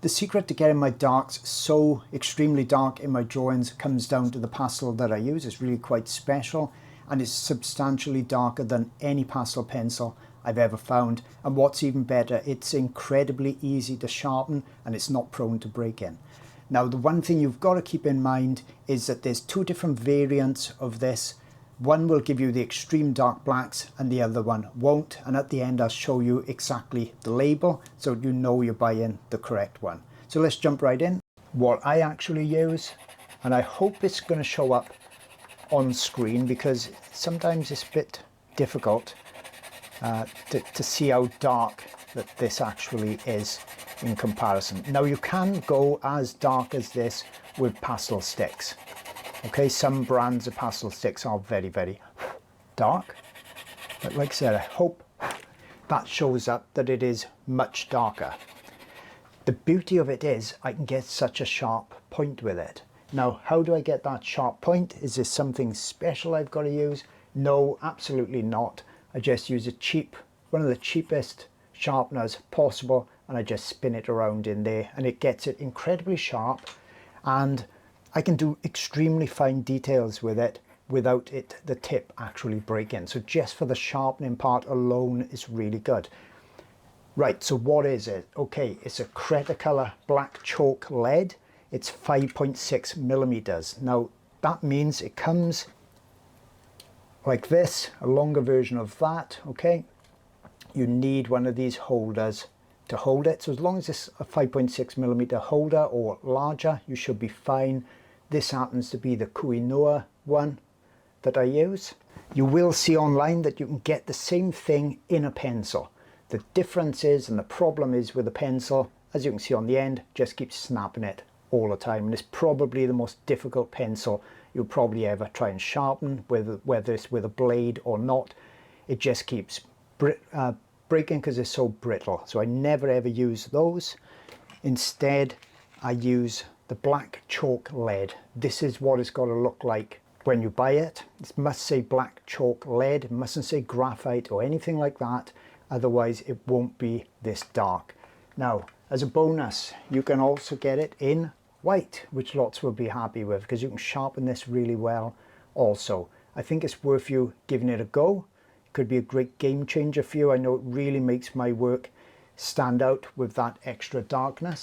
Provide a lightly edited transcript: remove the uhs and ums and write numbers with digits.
The secret to getting my darks so extremely dark in my drawings comes down to the pastel that I use. It's really quite special and it's substantially darker than any pastel pencil I've ever found. And what's even better, it's incredibly easy to sharpen and it's not prone to break-in. Now, the one thing you've got to keep in mind is that there's two different variants of this. One will give you the extreme dark blacks and the other one won't. And at the end, I'll show you exactly the label so you know you're buying the correct one. So let's jump right in. What I actually use, and I hope it's going to show up on screen because sometimes it's a bit difficult to see how dark that this actually is in comparison. Now, you can go as dark as this with pastel sticks. Okay, some brands of pastel sticks are very, very dark. But like I said, I hope that shows up that it is much darker. The beauty of it is I can get such a sharp point with it. Now, how do I get that sharp point? Is this something special I've got to use? No, absolutely not. I just use one of the cheapest sharpeners possible, and I just spin it around in there and it gets it incredibly sharp, and I can do extremely fine details with it without the tip actually breaking. So just for the sharpening part alone is really good. Right, so what is it? Okay, it's a Cretacolor Black Chalk Lead. It's 5.6 millimeters. Now that means it comes like this, a longer version of that. Okay, you need one of these holders to hold it. So as long as it's a 5.6 millimeter holder or larger, you should be fine. This happens to be the Koh-i-Noor one that I use. You will see online that you can get the same thing in a pencil. The difference is, and the problem is with the pencil, as you can see on the end, just keeps snapping it all the time. And it's probably the most difficult pencil you'll probably ever try and sharpen, whether it's with a blade or not. It just keeps breaking because it's so brittle. So I never ever use those. Instead, I use the Black Chalk Lead. This is what it's got to look like when you buy it. It must say Black Chalk Lead. It mustn't say graphite or anything like that. Otherwise, it won't be this dark. Now, as a bonus, you can also get it in white, which lots will be happy with because you can sharpen this really well also. I think it's worth you giving it a go. It could be a great game changer for you. I know it really makes my work stand out with that extra darkness.